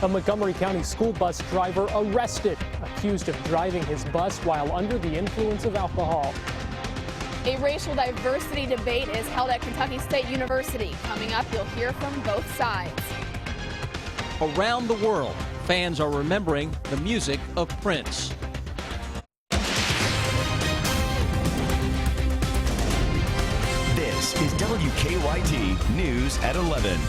A Montgomery County school bus driver arrested, accused of driving his bus while under the influence of alcohol. A racial diversity debate is held at Kentucky State University. Coming up, you'll hear from both sides. Around the world, fans are remembering the music of Prince. This is WKYT News at 11.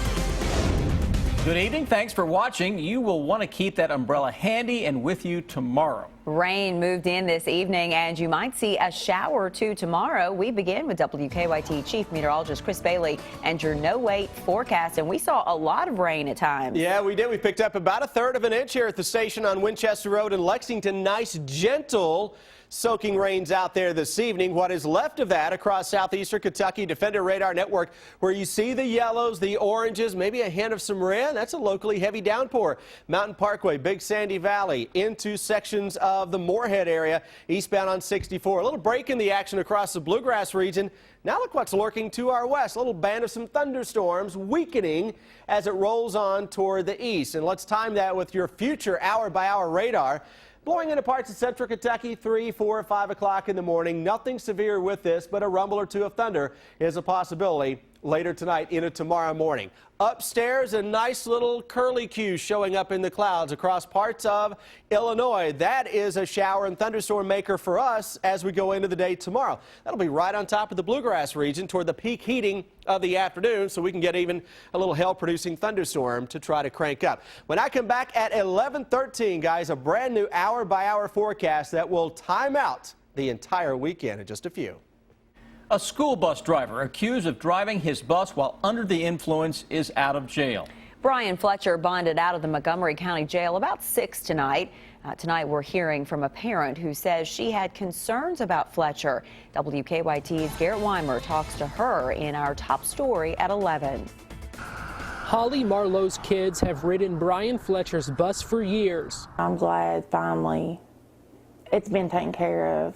Good evening. Thanks for watching. You will want to keep that umbrella handy and with you tomorrow. Rain moved in this evening, and you might see a shower or two tomorrow. We begin with WKYT Chief Meteorologist Chris Bailey and your no-wait forecast, and we saw a lot of rain at times. Yeah, we did. We picked up about 1/3 of an inch here at the station on Winchester Road in Lexington. Nice, gentle soaking rains out there this evening. What is left of that across southeastern Kentucky, Defender Radar Network, where you see the yellows, the oranges, maybe a hint of some red. That's a locally heavy downpour. Mountain Parkway, Big Sandy Valley, into sections of the Moorhead area, eastbound on 64. A little break in the action across the Bluegrass region. Now look what's lurking to our west. A little band of some thunderstorms weakening as it rolls on toward the east. And let's time that with your future hour-by-hour radar. Blowing into parts of central Kentucky 3, 4, 5 o'clock in the morning. Nothing severe with this, but a rumble or two of thunder is a possibility later tonight into tomorrow morning. Upstairs, a nice little curlicue showing up in the clouds across parts of Illinois. That is a shower and thunderstorm maker for us as we go into the day tomorrow. That'll be right on top of the Bluegrass region toward the peak heating of the afternoon, so we can get even a little hail-producing thunderstorm to try to crank up. When I come back at 11:13, guys, a brand new hour-by-hour forecast that will time out the entire weekend in just a few. A school bus driver accused of driving his bus while under the influence is out of jail. Brian Fletcher bonded out of the Montgomery County Jail about 6 tonight. Tonight we're hearing from a parent who says she had concerns about Fletcher. WKYT's Garrett Weimer talks to her in our top story at 11. Holly Marlowe's kids have ridden Brian Fletcher's bus for years. I'm glad finally it's been taken care of.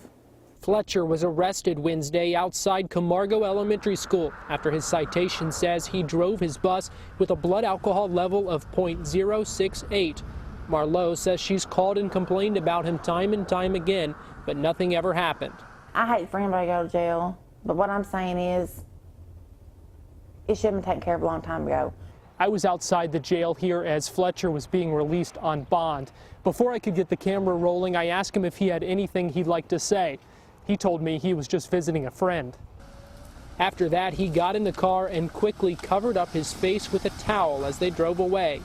Fletcher was arrested Wednesday outside Camargo Elementary School after his citation says he drove his bus with a blood alcohol level of .068. Marlowe says she's called and complained about him time and time again, but nothing ever happened. I hate for anybody to go to jail, but what I'm saying is it should have been taken care of a long time ago. I was outside the jail here as Fletcher was being released on bond. Before I could get the camera rolling, I asked him if he had anything he'd like to say. He told me he was just visiting a friend. After that, he got in the car and quickly covered up his face with a towel as they drove away.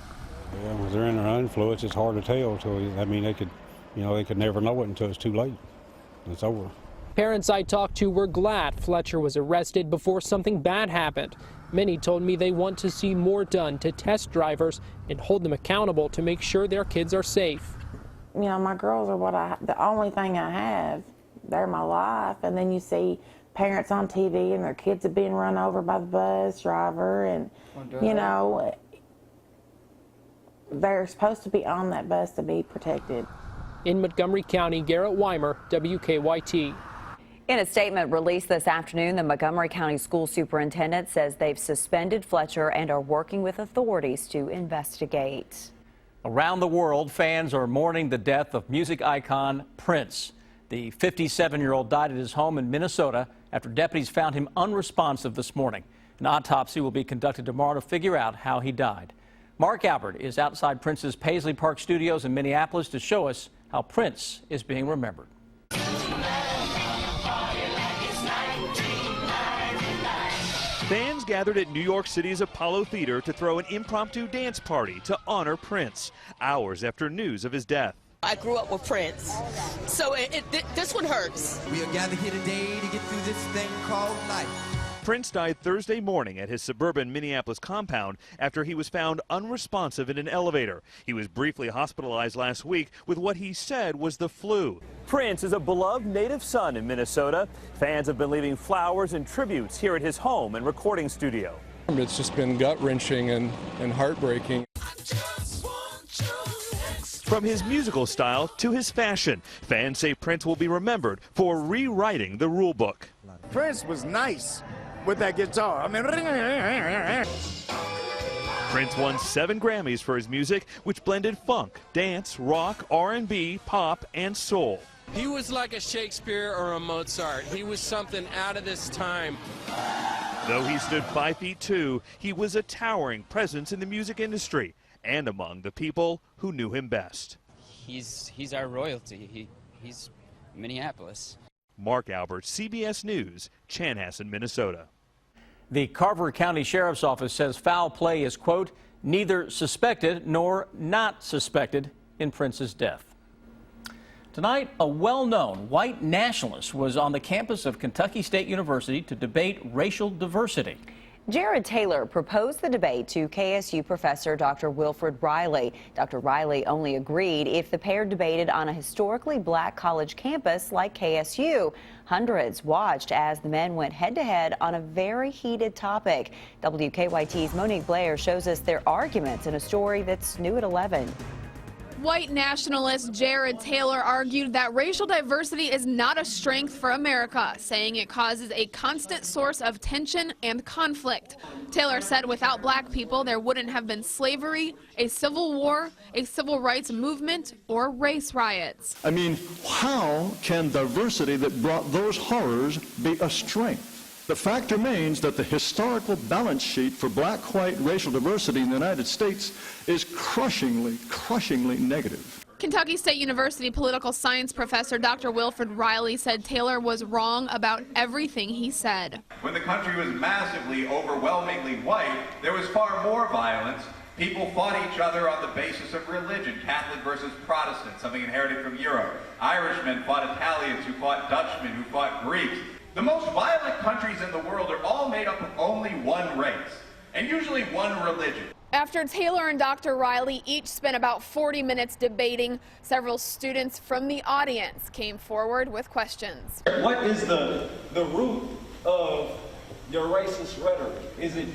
Yeah, when they're in their influence, it's hard to tell. I mean, they could never know it until it's too late. It's over. Parents I talked to were glad Fletcher was arrested before something bad happened. Many told me they want to see more done to test drivers and hold them accountable to make sure their kids are safe. You know, my girls are the only thing I have. They're my life. And then you see parents on TV and their kids are being run over by the bus driver, and you know, they're supposed to be on that bus to be protected. In Montgomery County, Garrett Weimer, WKYT. In a statement released this afternoon, the Montgomery County School Superintendent says they've suspended Fletcher and are working with authorities to investigate. Around the world, fans are mourning the death of music icon Prince. The 57-year-old died at his home in Minnesota after deputies found him unresponsive this morning. An autopsy will be conducted tomorrow to figure out how he died. Mark Albert is outside Prince's Paisley Park Studios in Minneapolis to show us how Prince is being remembered. Fans gathered at New York City's Apollo Theater to throw an impromptu dance party to honor Prince, hours after news of his death. I grew up with Prince, so this one hurts. We are gathered here today to get through this thing called life. Prince died Thursday morning at his suburban Minneapolis compound after he was found unresponsive in an elevator. He was briefly hospitalized last week with what he said was the flu. Prince is a beloved native son in Minnesota. Fans have been leaving flowers and tributes here at his home and recording studio. It's just been gut-wrenching and heartbreaking. From his musical style to his fashion, fans say Prince will be remembered for rewriting the rule book. Prince was nice with that guitar. I mean, Prince won 7 Grammys for his music, which blended funk, dance, rock, R&B, pop, and soul. He was like a Shakespeare or a Mozart. He was something out of this time. Though he stood 5 feet 2, he was a towering presence in the music industry and among the people who knew him best. He's our royalty. He's Minneapolis. Mark Albert, CBS News, Chanhassen, Minnesota. The Carver County Sheriff's Office says foul play is, quote, neither suspected nor not suspected in Prince's death. Tonight, a well-known white nationalist was on the campus of Kentucky State University to debate racial diversity. Jared Taylor proposed the debate to KSU professor Dr. Wilfred Riley. Dr. Riley only agreed if the pair debated on a historically black college campus like KSU. Hundreds watched as the men went head-to-head on a very heated topic. WKYT's Monique Blair shows us their arguments in a story that's new at 11. White nationalist Jared Taylor argued that racial diversity is not a strength for America, saying it causes a constant source of tension and conflict. Taylor said without black people, there wouldn't have been slavery, a civil war, a civil rights movement, or race riots. I mean, how can diversity that brought those horrors be a strength? The fact remains that the historical balance sheet for black-white racial diversity in the United States is crushingly negative. Kentucky State University political science professor Dr. Wilfred Riley said Taylor was wrong about everything he said. When the country was massively, overwhelmingly white, there was far more violence. People fought each other on the basis of religion, Catholic versus Protestant, something inherited from Europe. Irishmen fought Italians, who fought Dutchmen, who fought Greeks. The most violent countries in the world are all made up of only one race, and usually one religion. After Taylor and Dr. Riley each spent about 40 minutes debating, several students from the audience came forward with questions. What is the root of your racist rhetoric? Is it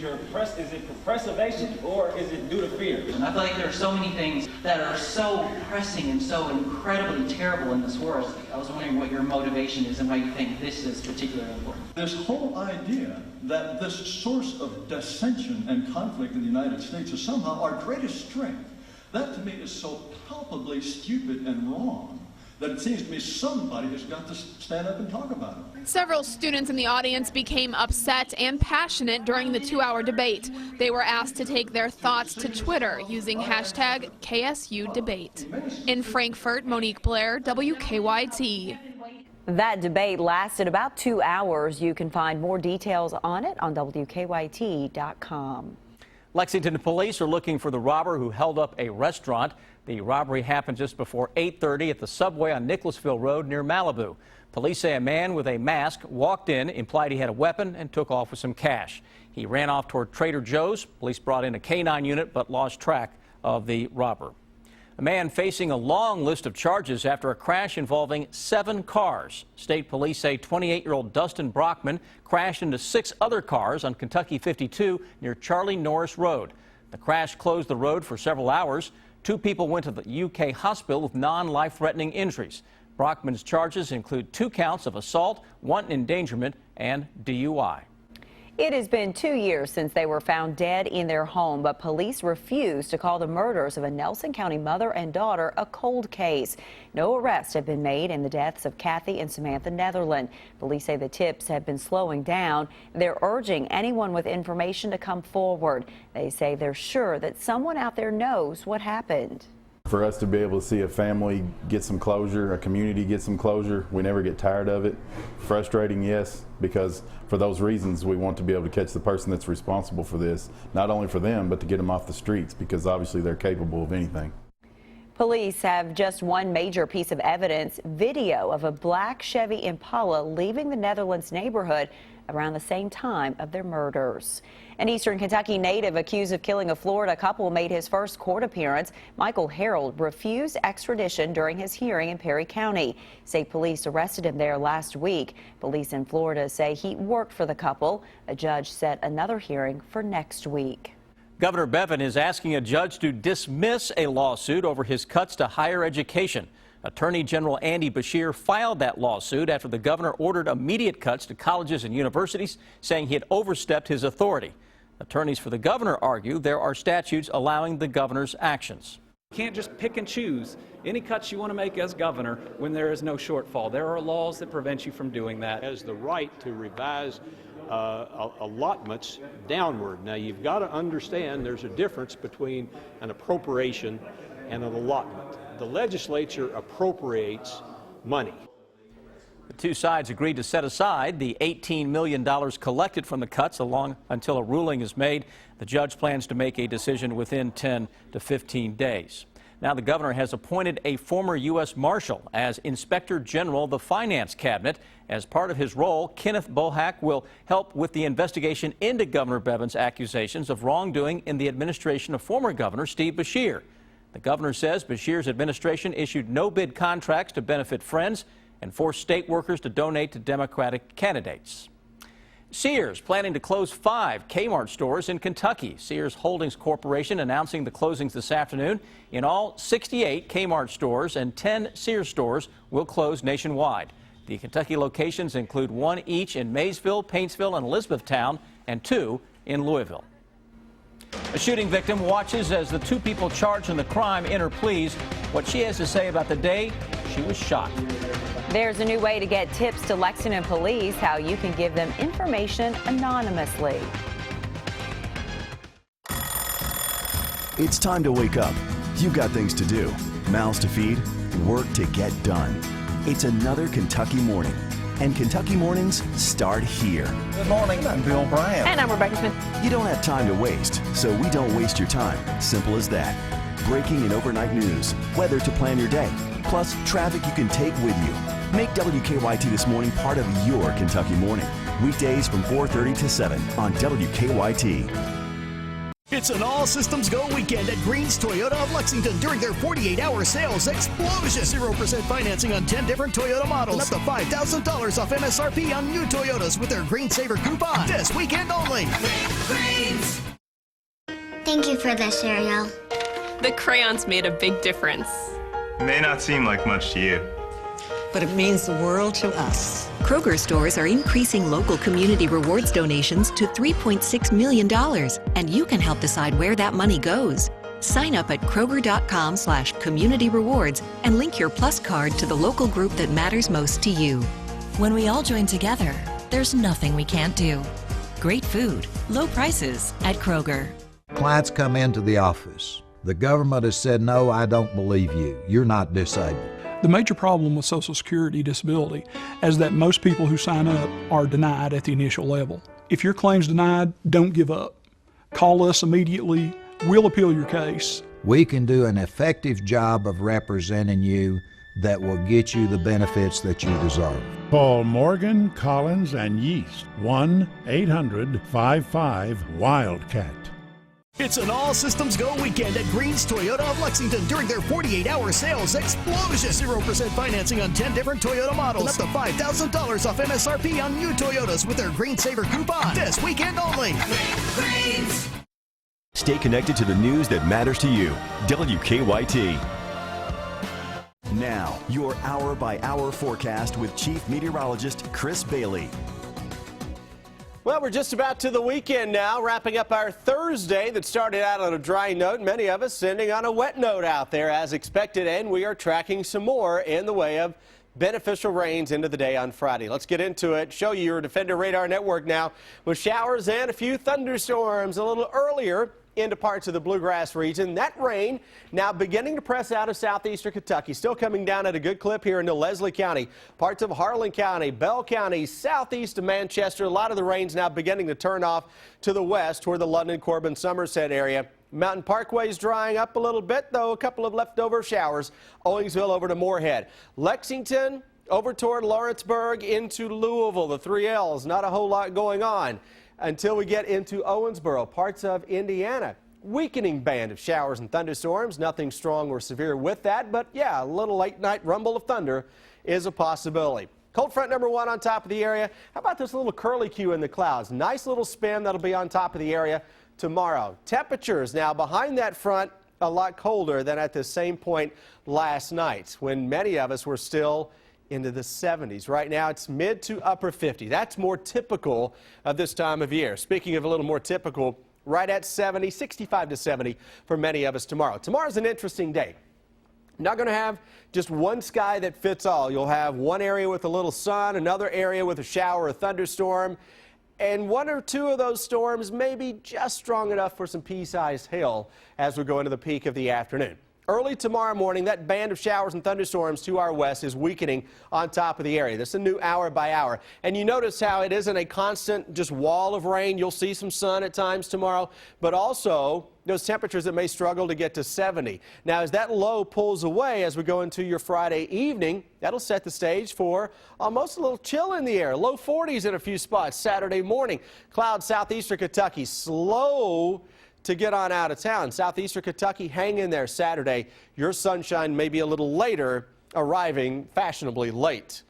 preservation or is it due to fear? And I feel like there are so many things that are so pressing and so incredibly terrible in this world. I was wondering what your motivation is and why you think this is particularly important. This whole idea that this source of dissension and conflict in the United States is somehow our greatest strength, that to me is so palpably stupid and wrong that it seems to me somebody has got to stand up and talk about it. Several students in the audience became upset and passionate during the 2-hour debate. They were asked to take their thoughts to Twitter using hashtag KSUDebate. In Frankfort, Monique Blair, WKYT. That debate lasted about 2 hours. You can find more details on it on WKYT.com. Lexington police are looking for the robber who held up a restaurant. The robbery happened just before 8:30 at the subway on Nicholasville Road near Malibu. Police say a man with a mask walked in, implied he had a weapon, and took off with some cash. He ran off toward Trader Joe's. Police brought in a K-9 unit but lost track of the robber. A man facing a long list of charges after a crash involving 7 cars. State police say 28-year-old Dustin Brockman crashed into 6 other cars on Kentucky 52 near Charlie Norris Road. The crash closed the road for several hours. 2 people went to the UK hospital with non-life-threatening injuries. Brockman's charges include 2 counts of assault, wanton endangerment, and DUI. It has been 2 years since they were found dead in their home, but police refuse to call the murders of a Nelson County mother and daughter a cold case. No arrests have been made in the deaths of Kathy and Samantha Netherland. Police say the tips have been slowing down. They're urging anyone with information to come forward. They say they're sure that someone out there knows what happened. For us to be able to see a family get some closure, a community get some closure, we never get tired of it. Frustrating, yes, because for those reasons we want to be able to catch the person that's responsible for this, not only for them, but to get them off the streets, because obviously they're capable of anything. Police have just one major piece of evidence, video of a black Chevy Impala leaving the Netherlands neighborhood around the same time of their murders. An Eastern Kentucky native accused of killing a Florida couple made his first court appearance. Michael Harold refused extradition during his hearing in Perry County. State police arrested him there last week. Police in Florida say he worked for the couple. A judge set another hearing for next week. Governor Bevin is asking a judge to dismiss a lawsuit over his cuts to higher education. Attorney General Andy Beshear filed that lawsuit after the governor ordered immediate cuts to colleges and universities, saying he had overstepped his authority. Attorneys for the governor argue there are statutes allowing the governor's actions. You can't just pick and choose any cuts you want to make as governor when there is no shortfall. There are laws that prevent you from doing that. Has the right to revise allotments downward. Now you've got to understand there's a difference between an appropriation and an allotment. The legislature appropriates money. The two sides agreed to set aside the $18 million collected from the cuts until a ruling is made. The judge plans to make a decision within 10 to 15 days. Now the governor has appointed a former U.S. Marshal as Inspector General of the Finance Cabinet. As part of his role, Kenneth Bohack will help with the investigation into Governor Bevin's accusations of wrongdoing in the administration of former Governor Steve Beshear. The governor says Beshear's administration issued no-bid contracts to benefit friends and forced state workers to donate to Democratic candidates. Sears planning to close 5 Kmart stores in Kentucky. Sears Holdings Corporation announcing the closings this afternoon. In all, 68 Kmart stores and 10 Sears stores will close nationwide. The Kentucky locations include 1 each in Maysville, Paintsville, and Elizabethtown, and 2 in Louisville. A shooting victim watches as the 2 people charged in the crime enter pleas. What she has to say about the day she was shot. There's a new way to get tips to Lexington police, how you can give them information anonymously. It's time to wake up. You've got things to do, mouths to feed, work to get done. It's another Kentucky morning. And Kentucky mornings start here. Good morning, I'm Bill Bryant. And I'm Rebecca Smith. You don't have time to waste, so we don't waste your time. Simple as that. Breaking and overnight news, weather to plan your day, plus traffic you can take with you. Make WKYT This Morning part of your Kentucky morning. Weekdays from 4:30 to 7 on WKYT. It's an all-systems-go weekend at Green's Toyota of Lexington during their 48-hour sales explosion. 0% financing on 10 different Toyota models. And up to $5,000 off MSRP on new Toyotas with their Green Saver coupon. This weekend only. Greens. Thank you for the cereal. The crayons made a big difference. It may not seem like much to you, but it means the world to us. Kroger stores are increasing local community rewards donations to $3.6 million, and you can help decide where that money goes. Sign up at Kroger.com/community rewards and link your Plus card to the local group that matters most to you. When we all join together, there's nothing we can't do. Great food, low prices at Kroger. Clients come into the office. The government has said, no, I don't believe you. You're not disabled. The major problem with Social Security disability is that most people who sign up are denied at the initial level. If your claim's denied, don't give up. Call us immediately. We'll appeal your case. We can do an effective job of representing you that will get you the benefits that you deserve. Call Morgan, Collins, and Yeast, 1-800-55-WILDCAT. It's an all-systems-go weekend at Green's Toyota of Lexington during their 48-hour sales explosion. 0% financing on 10 different Toyota models. And up to $5,000 off MSRP on new Toyotas with their Green Saver coupon. This weekend only. Greens. Stay connected to the news that matters to you. WKYT. Now, your hour-by-hour forecast with Chief Meteorologist Chris Bailey. Well, we're just about to the weekend now, wrapping up our Thursday that started out on a dry note. Many of us ending on a wet note out there as expected, and we are tracking some more in the way of beneficial rains into the day on Friday. Let's get into it. Show you your Defender Radar Network now with showers and a few thunderstorms a little earlier into parts of the Bluegrass region. That rain now beginning to press out of southeastern Kentucky, still coming down at a good clip here into Leslie County, parts of Harlan County, Bell County, southeast of Manchester. A lot of the rain's now beginning to turn off to the west toward the London, Corbin, Somerset area. Mountain Parkway's drying up a little bit, though a couple of leftover showers. Owingsville over to Moorhead. Lexington over toward Lawrenceburg into Louisville, the 3Ls. Not a whole lot going on until we get into Owensboro, parts of Indiana. Weakening band of showers and thunderstorms. Nothing strong or severe with that, but yeah, a little late night rumble of thunder is a possibility. Cold front number 1 on top of the area. How about this little curlicue in the clouds? Nice little spin that'll be on top of the area tomorrow. Temperatures now behind that front a lot colder than at the same point last night when many of us were still into the 70s. Right now it's mid to upper 50. That's more typical of this time of year. Speaking of a little more typical, right at 70, 65 to 70 for many of us tomorrow. Tomorrow's an interesting day. Not going to have just one sky that fits all. You'll have one area with a little sun, another area with a shower or thunderstorm, and one or two of those storms may be just strong enough for some pea-sized hail as we go into the peak of the afternoon. Early tomorrow morning, that band of showers and thunderstorms to our west is weakening on top of the area. This is a new hour by hour. And you notice how it isn't a constant just wall of rain. You'll see some sun at times tomorrow, but also those temperatures that may struggle to get to 70. Now, as that low pulls away as we go into your Friday evening, that'll set the stage for almost a little chill in the air. Low 40s in a few spots Saturday morning. Clouds southeastern Kentucky slow to get on out of town. Southeastern Kentucky, hang in there Saturday. Your sunshine may be a little later, arriving fashionably late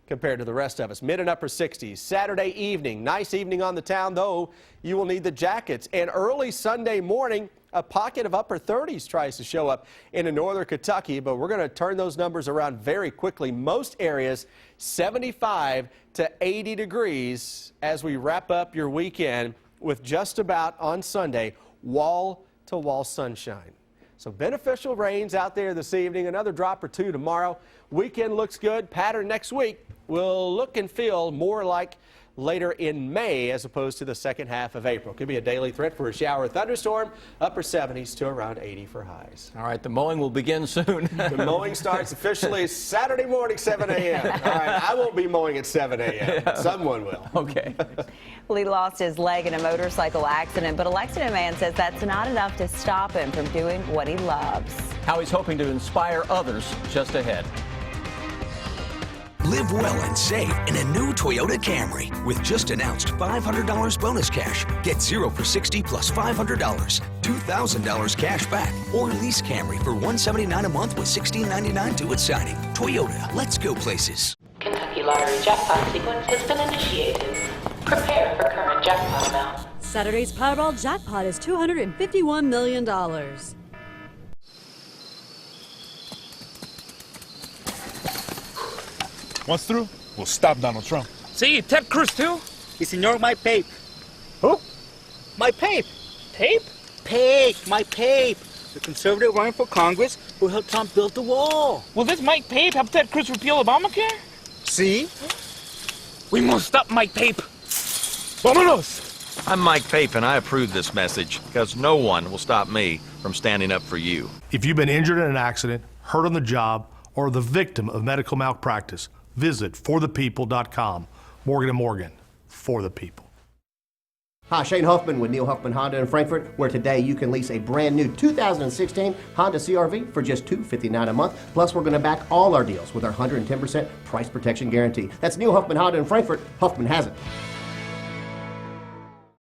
compared to the rest of us. Mid and upper 60s. Saturday evening, nice evening on the town, though you will need the jackets. And early Sunday morning, a pocket of upper 30s tries to show up into northern Kentucky, but we're going to turn those numbers around very quickly. Most areas 75 to 80 degrees as we wrap up your weekend with just about on Sunday wall-to-wall sunshine. So beneficial rains out there this evening, another drop or two tomorrow. Weekend looks good. Pattern next week will look and feel more like later in May as opposed to the second half of April. Could be a daily threat for a shower or thunderstorm, upper 70s to around 80 for highs. All right, the mowing will begin soon. The mowing starts officially Saturday morning, 7 a.m. All right, I won't be mowing at 7 a.m. Yeah. Someone will. Okay. Well, he lost his leg in a motorcycle accident, but a Lexington man says that's not enough to stop him from doing what he loves. How he's hoping to inspire others just ahead. Live well and save in a new Toyota Camry. With just announced $500 bonus cash. Get 0 for 60 plus $500. $2,000 cash back. Or lease Camry for $179 a month with $16.99 due at signing. Toyota, let's go places. Kentucky Lottery jackpot sequence has been initiated. Prepare for current jackpot amount. Saturday's Powerball jackpot is $251 million. Once through, we'll stop Donald Trump. See, Ted Cruz too? Y señor, my pape. Who? My pape. Tape? Pape, my pape. The conservative running for Congress who helped Trump build the wall. Will this Mike Pape help Ted Cruz repeal Obamacare? See? We must stop Mike Pape. Vámonos! I'm Mike Pape, and I approve this message because no one will stop me from standing up for you. If you've been injured in an accident, hurt on the job, or the victim of medical malpractice, visit forthepeople.com. Morgan & Morgan, for the people. Hi, Shane Huffman with Neil Huffman Honda in Frankfort, where today you can lease a brand new 2016 Honda CR-V for just $259 a month. Plus, we're going to back all our deals with our 110% price protection guarantee. That's Neil Huffman Honda in Frankfort. Huffman has it.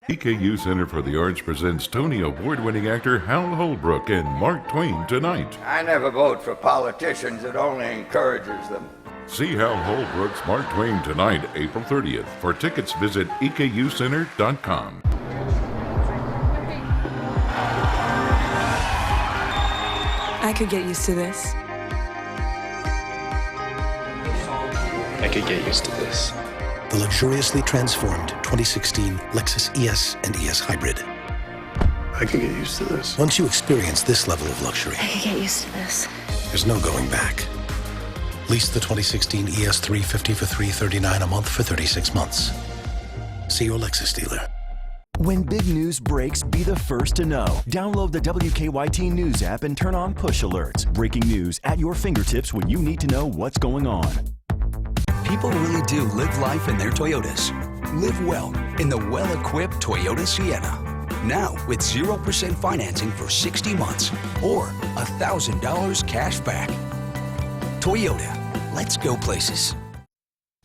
EKU Center for the Arts presents Tony Award-winning actor Hal Holbrook and Mark Twain tonight. I never vote for politicians. It only encourages them. See Hal Holbrook's Mark Twain tonight, April 30th. For tickets, visit EKUcenter.com. I could get used to this. I could get used to this. The luxuriously transformed 2016 Lexus ES and ES Hybrid. I could get used to this. Once you experience this level of luxury, I could get used to this. There's no going back. Lease the 2016 ES 350 for $339 a month for 36 months. See your Lexus dealer. When big news breaks, be the first to know. Download the WKYT News app and turn on push alerts. Breaking news at your fingertips when you need to know what's going on. People really do live life in their Toyotas. Live well in the well-equipped Toyota Sienna. Now with 0% financing for 60 months or $1,000 cash back. Toyota, let's go places.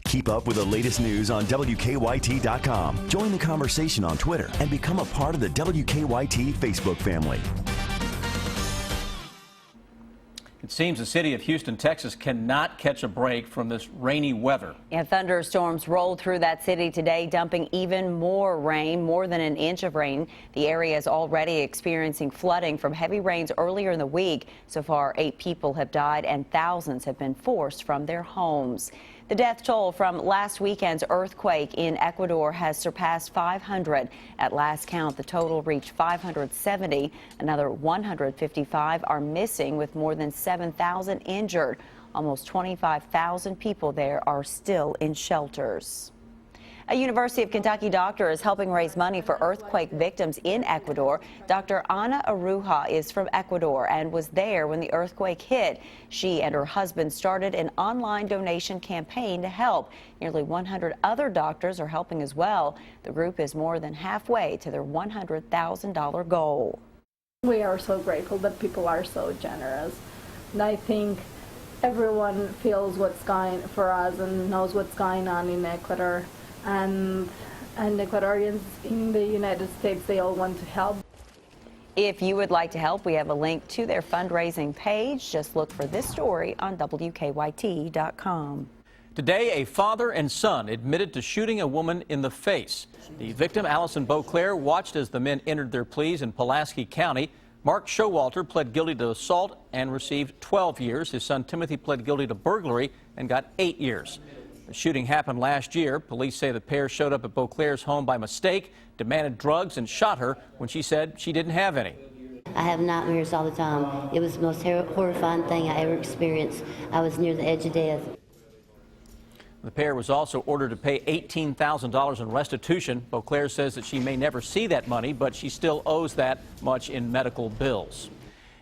Keep up with the latest news on WKYT.com. Join the conversation on Twitter and become a part of the WKYT Facebook family. It seems the city of Houston, Texas cannot catch a break from this rainy weather. Yeah, thunderstorms rolled through that city today, dumping even more rain, more than an inch of rain. The area is already experiencing flooding from heavy rains earlier in the week. So far, 8 people have died and thousands have been forced from their homes. The death toll from last weekend's earthquake in Ecuador has surpassed 500. At last count, the total reached 570. Another 155 are missing, with more than 7,000 injured. Almost 25,000 people there are still in shelters. A University of Kentucky doctor is helping raise money for earthquake victims in Ecuador. Dr. Ana Aruja is from Ecuador and was there when the earthquake hit. She and her husband started an online donation campaign to help. Nearly 100 other doctors are helping as well. The group is more than halfway to their $100,000 goal. We are so grateful that people are so generous. And I think everyone feels what's going for us and knows what's going on in Ecuador. And Ecuadorians in the United States, they all want to help. If you would like to help, we have a link to their fundraising page. Just look for this story on WKYT.com. Today, a father and son admitted to shooting a woman in the face. The victim, Allison Beauclair, watched as the men entered their pleas in Pulaski County. Mark Showalter pled guilty to assault and received 12 years. His son Timothy pled guilty to burglary and got 8 years. The shooting happened last year. Police say the pair showed up at Beauclair's home by mistake, demanded drugs, and shot her when she said she didn't have any. I have nightmares all the time. It was the most horrifying thing I ever experienced. I was near the edge of death. The pair was also ordered to pay $18,000 in restitution. Beauclair says that she may never see that money, but she still owes that much in medical bills.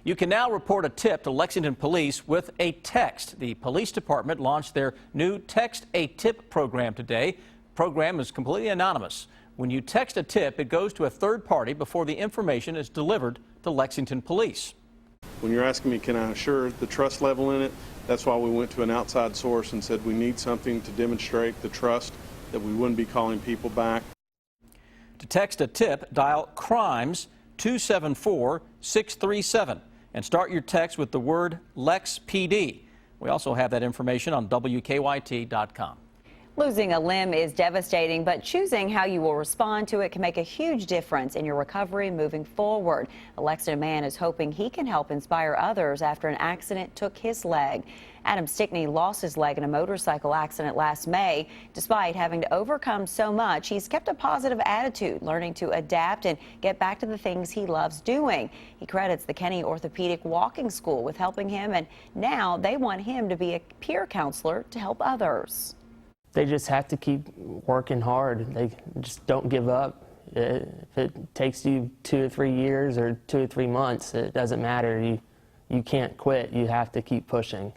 You can now report a tip to Lexington Police with a text. The police department launched their new Text a Tip program today. The program is completely anonymous. When you text a tip, it goes to a third party before the information is delivered to Lexington Police. When you're asking me, can I assure the trust level in it, that's why we went to an outside source and said we need something to demonstrate the trust that we wouldn't be calling people back. To text a tip, dial CRIMES 274-637. And start your text with the word LexPD. We also have that information on WKYT.com. Losing a limb is devastating, but choosing how you will respond to it can make a huge difference in your recovery moving forward. A Lexington man is hoping he can help inspire others after an accident took his leg. Adam Stickney lost his leg in a motorcycle accident last May. Despite having to overcome so much, he's kept a positive attitude, learning to adapt and get back to the things he loves doing. He credits the Kenny Orthopedic Walking School with helping him, and now they want him to be a peer counselor to help others. They just have to keep working hard. They just don't give up. If it takes you 2 or 3 years or 2 or 3 months, it doesn't matter. You can't quit. You have to keep pushing.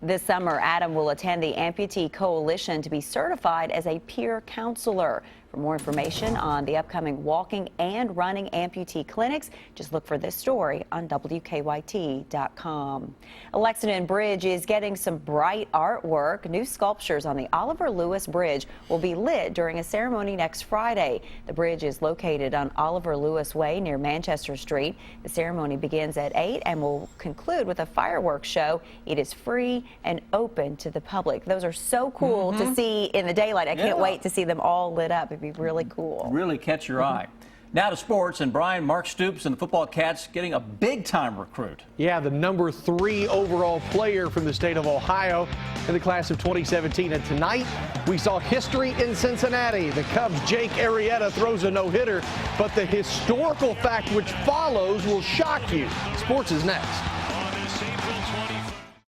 This summer, Adam will attend the Amputee Coalition to be certified as a peer counselor. For more information on the upcoming walking and running amputee clinics, just look for this story on WKYT.com. Lexington Bridge is getting some bright artwork. New sculptures on the Oliver Lewis Bridge will be lit during a ceremony next Friday. The bridge is located on Oliver Lewis Way near Manchester Street. The ceremony begins at 8 and will conclude with a fireworks show. It is free and open to the public. Those are so cool to see in the daylight. I can't wait to see them all lit up. It'd be really cool. Really catch your eye. Now to sports, and Brian, Mark Stoops and the football Cats getting a big-time recruit. Yeah, the number 3 overall player from the state of Ohio in the class of 2017. And tonight, we saw history in Cincinnati. The Cubs' Jake Arrieta throws a no-hitter, but the historical fact which follows will shock you. Sports is next.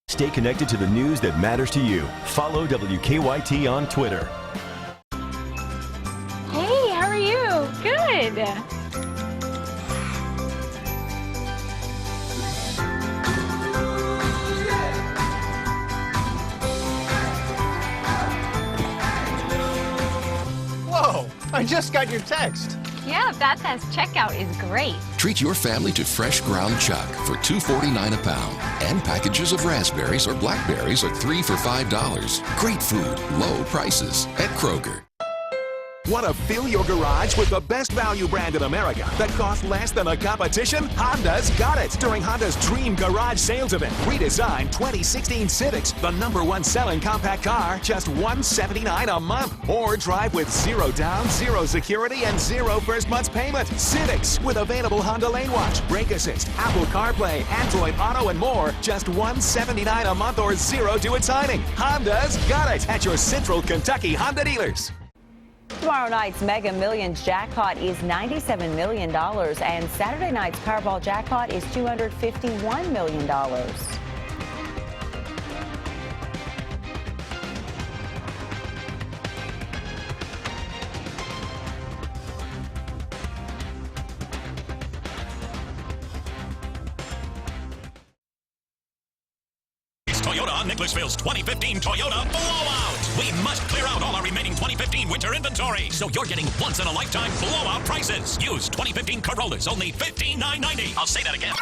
Stay connected to the news that matters to you. Follow WKYT on Twitter. Hey, how are you? Good. Whoa, I just got your text. Yeah, that says checkout is great. Treat your family to fresh ground chuck for $2.49 a pound. And packages of raspberries or blackberries are 3 for $5. Great food, low prices at Kroger. Want to fill your garage with the best value brand in America that costs less than the competition? Honda's got it. During Honda's Dream Garage Sales Event, redesigned 2016 Civics, the #1 selling compact car, just $179 a month. Or drive with 0 down, 0 security, and 0 first month's payment. Civics with available Honda Lane Watch, Brake Assist, Apple CarPlay, Android Auto, and more. Just $179 a month or 0 due at signing. Honda's got it at your Central Kentucky Honda dealers. Tomorrow night's Mega Millions jackpot is $97 million, and Saturday night's Powerball jackpot is $251 million. Toyota on Nicholasville's 2015 Toyota Blowout. We must clear out all our remaining 2015 winter inventory, so you're getting once-in-a-lifetime blowout prices. Used 2015 Corollas, only $15,990. I'll say that again.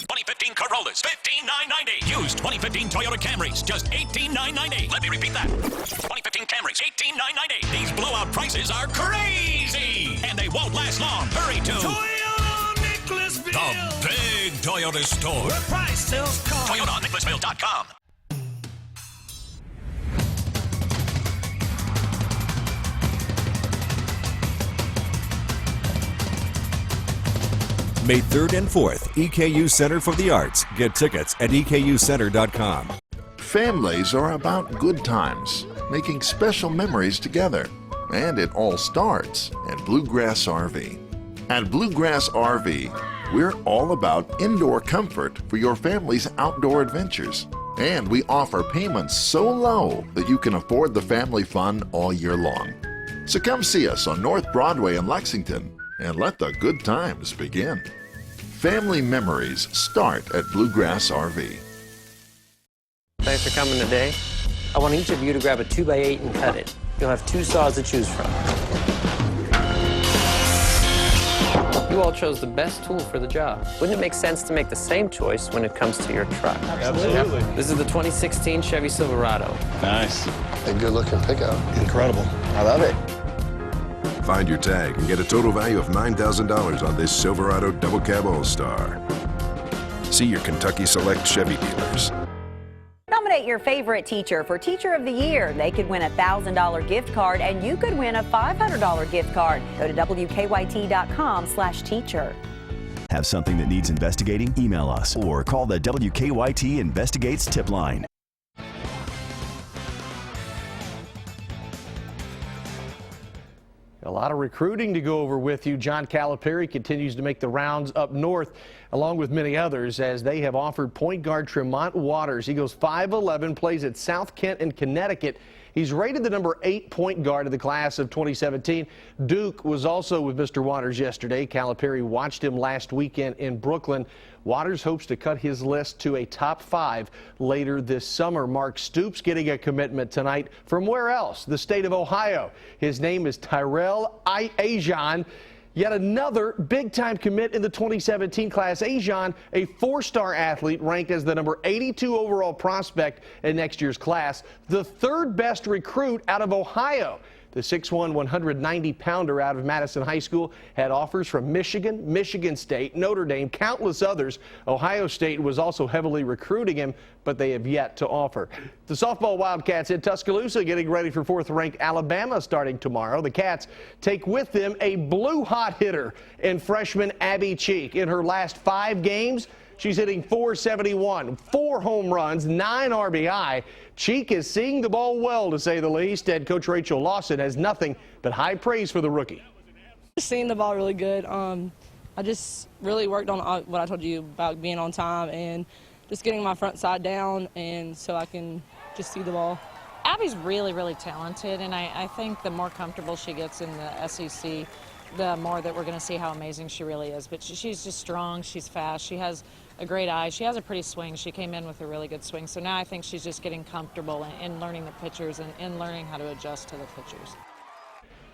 2015 Corollas, $15,990. Used 2015 Toyota Camrys, just $18,990. Let me repeat that. 2015 Camrys, $18,990. These blowout prices are crazy, and they won't last long. Hurry to Toyota Nicholasville, the big Toyota store. Where price sells cars. ToyotaNicholasville.com. May 3rd and 4th, EKU Center for the Arts. Get tickets at EKUcenter.com. Families are about good times, making special memories together. And it all starts at Bluegrass RV. At Bluegrass RV, we're all about indoor comfort for your family's outdoor adventures. And we offer payments so low that you can afford the family fun all year long. So come see us on North Broadway in Lexington and let the good times begin. Family memories start at Bluegrass RV. Thanks for coming today. I want each of you to grab a 2x8 and cut it. You'll have 2 saws to choose from. You all chose the best tool for the job. Wouldn't it make sense to make the same choice when it comes to your truck? Absolutely. This is the 2016 Chevy Silverado. Nice. A good-looking pickup. Incredible. I love it. Find your tag and get a total value of $9,000 on this Silverado Double Cab All-Star. See your Kentucky Select Chevy dealers. Nominate your favorite teacher for Teacher of the Year. They could win a $1,000 gift card, and you could win a $500 gift card. Go to WKYT.com/teacher. Have something that needs investigating? Email us or call the WKYT Investigates tip line. A lot of recruiting to go over with you. John Calipari continues to make the rounds up north, along with many others, as they have offered point guard Tremont Waters. He goes 5'11", plays at South Kent in Connecticut. He's rated the number 8 point guard of the class of 2017. Duke was also with Mr. Waters yesterday. Calipari watched him last weekend in Brooklyn. Waters hopes to cut his list to a top 5 later this summer. Mark Stoops getting a commitment tonight from where else? The state of Ohio. His name is Tyrell Ajon. Yet another big-time commit in the 2017 class. Ajon, a 4-star athlete ranked as the number 82 overall prospect in next year's class, the 3rd best recruit out of Ohio. The 6'1", 190-pounder out of Madison High School had offers from Michigan, Michigan State, Notre Dame, countless others. Ohio State was also heavily recruiting him, but they have yet to offer. The softball Wildcats in Tuscaloosa getting ready for 4th-ranked Alabama starting tomorrow. The Cats take with them a blue hot hitter in freshman Abby Cheek. In her last 5 games, she's hitting .471, 4 home runs, 9 RBI. Cheek is seeing the ball well, to say the least, and Coach Rachel Lawson has nothing but high praise for the rookie. Seeing the ball really good. I just really worked on what I told you about being on time and just getting my front side down, and so I can just see the ball. Abby's really, really talented, and I think the more comfortable she gets in the SEC, the more that we're going to see how amazing she really is. But she's just strong, she's fast, she has a great eye, she has a pretty swing. She came in with a really good swing, so now I think she's just getting comfortable in learning the pitchers and learning how to adjust to the pitchers.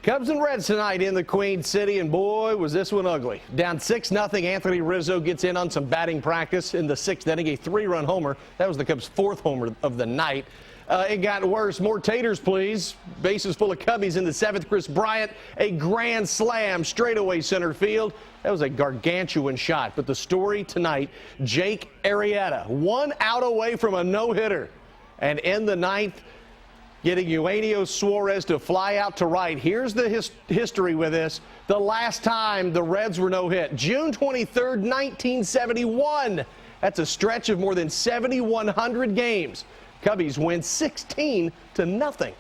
Cubs and Reds tonight in the Queen City, and boy, was this one ugly. Down 6-0, Anthony Rizzo gets in on some batting practice in the 6th inning, a 3-run homer. That was the Cubs' 4th homer of the night. It got worse. More taters, please. Bases full of Cubbies in the 7th. Chris Bryant, a grand slam straightaway center field. That was a gargantuan shot. But the story tonight, Jake Arrieta, 1 out away from a no-hitter. And in the 9th, getting Eugenio Suarez to fly out to right. Here's the history with this. The last time the Reds were no-hit, June 23rd, 1971. That's a stretch of more than 7,100 games. Cubbies win 16-0.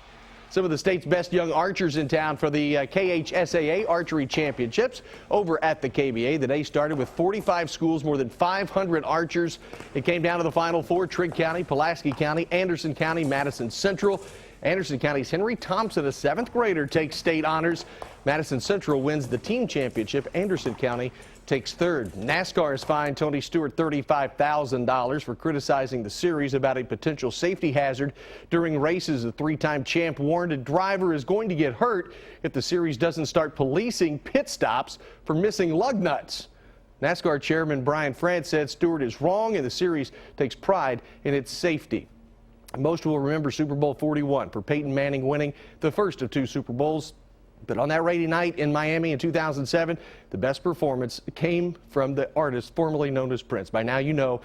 Some of the state's best young archers in town for the KHSAA Archery Championships over at the KBA. The day started with 45 schools, more than 500 archers. It came down to the Final Four: Trigg County, Pulaski County, Anderson County, Madison Central. Anderson County's Henry Thompson, a 7th grader, takes state honors. Madison Central wins the team championship. Anderson County takes 3rd. NASCAR has fined Tony Stewart $35,000 for criticizing the series about a potential safety hazard during races. The 3-time champ warned a driver is going to get hurt if the series doesn't start policing pit stops for missing lug nuts. NASCAR chairman Brian France said Stewart is wrong and the series takes pride in its safety. Most will remember Super Bowl 41 for Peyton Manning winning the first of 2 Super Bowls. But on that rainy night in Miami in 2007, the best performance came from the artist formerly known as Prince. By now you know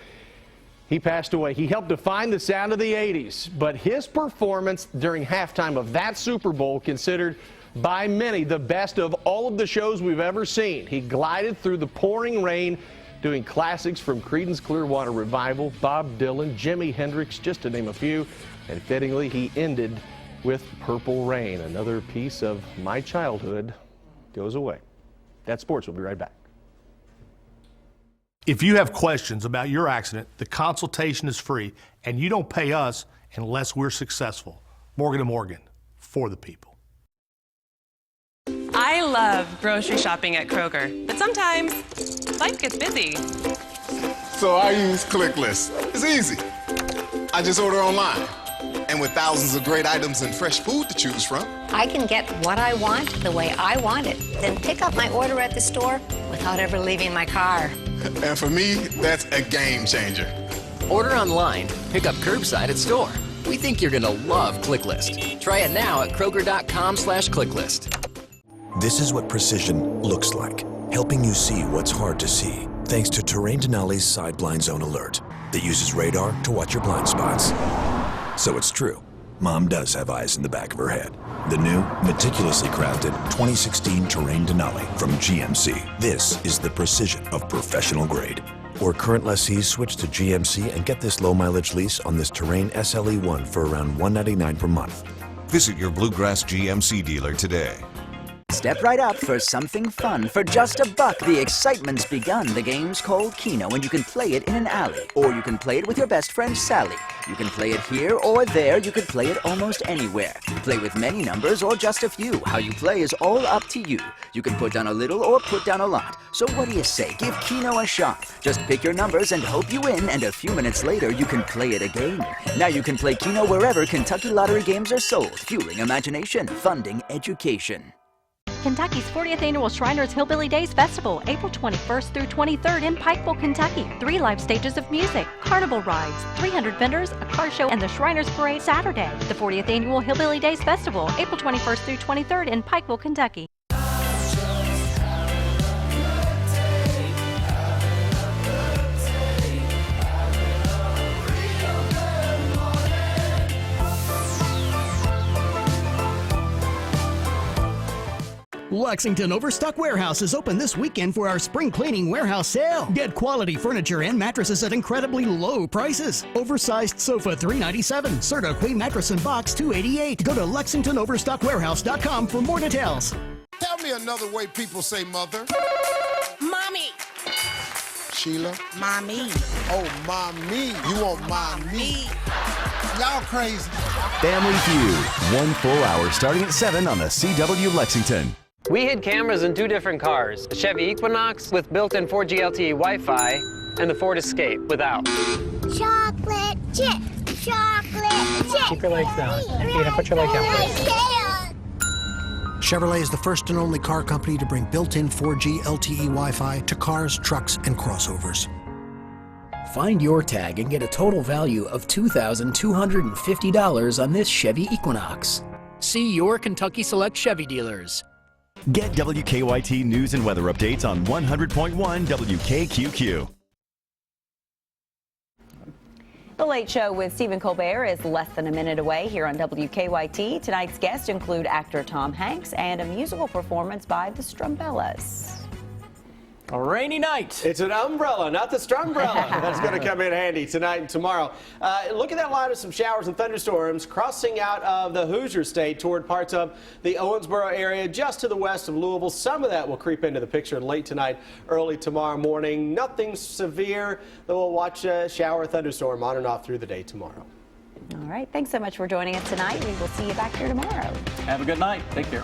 he passed away. He helped define the sound of the 80s, but his performance during halftime of that Super Bowl considered by many the best of all of the shows we've ever seen. He glided through the pouring rain, doing classics from Creedence Clearwater Revival, Bob Dylan, Jimi Hendrix, just to name a few. And fittingly, he ended with Purple Rain. Another piece of my childhood goes away. That's sports. We'll be right back. If you have questions about your accident, the consultation is free, and you don't pay us unless we're successful. Morgan & Morgan, for the people. I love grocery shopping at Kroger, but sometimes life gets busy. So I use ClickList. It's easy. I just order online. And with thousands of great items and fresh food to choose from, I can get what I want the way I want it, then pick up my order at the store without ever leaving my car. And for me, that's a game changer. Order online, pick up curbside at store. We think you're gonna love ClickList. Try it now at Kroger.com/ClickList. This is what precision looks like, helping you see what's hard to see, thanks to Terrain Denali's Side Blind Zone Alert that uses radar to watch your blind spots. So it's true, Mom does have eyes in the back of her head. The new, meticulously crafted 2016 Terrain Denali from GMC. This is the precision of professional grade. Or current lessees switch to GMC and get this low-mileage lease on this Terrain SLE1 for around $199 per month. Visit your Bluegrass GMC dealer today. Step right up for something fun. For just $1, the excitement's begun. The game's called Keno, and you can play it in an alley. Or you can play it with your best friend, Sally. You can play it here or there. You can play it almost anywhere. Play with many numbers or just a few. How you play is all up to you. You can put down a little or put down a lot. So what do you say? Give Keno a shot. Just pick your numbers and hope you win, and a few minutes later, you can play it again. Now you can play Keno wherever Kentucky Lottery games are sold, fueling imagination, funding education. Kentucky's 40th Annual Shriners Hillbilly Days Festival, April 21st through 23rd in Pikeville, Kentucky. 3 live stages of music, carnival rides, 300 vendors, a car show, and the Shriners Parade Saturday. The 40th Annual Hillbilly Days Festival, April 21st through 23rd in Pikeville, Kentucky. Lexington Overstock Warehouse is open this weekend for our spring cleaning warehouse sale. Get quality furniture and mattresses at incredibly low prices. Oversized sofa $397, Serta Queen mattress and box $288. Go to LexingtonOverstockWarehouse.com for more details. Tell me another way people say mother. Mommy. Sheila. Mommy. Oh, mommy. You want mommy. Y'all crazy. Family Feud, 1 full hour starting at 7 on the CW Lexington. We hid cameras in 2 different cars, the Chevy Equinox with built-in 4G LTE Wi-Fi and the Ford Escape without. Chocolate chip. Chocolate chip. Keep your legs down. Peter, put your leg down, please. Chevrolet is the first and only car company to bring built-in 4G LTE Wi-Fi to cars, trucks, and crossovers. Find your tag and get a total value of $2,250 on this Chevy Equinox. See your Kentucky Select Chevy dealers. Get WKYT news and weather updates on 100.1 WKQQ. The Late Show with Stephen Colbert is less than a minute away here on WKYT. Tonight's guests include actor Tom Hanks and a musical performance by the Strumbellas. A rainy night. It's an umbrella, not the Strumbrella. That's going to come in handy tonight and tomorrow. Look at that line of some showers and thunderstorms crossing out of the Hoosier State toward parts of the Owensboro area, just to the west of Louisville. Some of that will creep into the picture late tonight, early tomorrow morning. Nothing severe, though we'll watch a shower thunderstorm on and off through the day tomorrow. All right. Thanks so much for joining us tonight. We will see you back here tomorrow. Have a good night. Take care.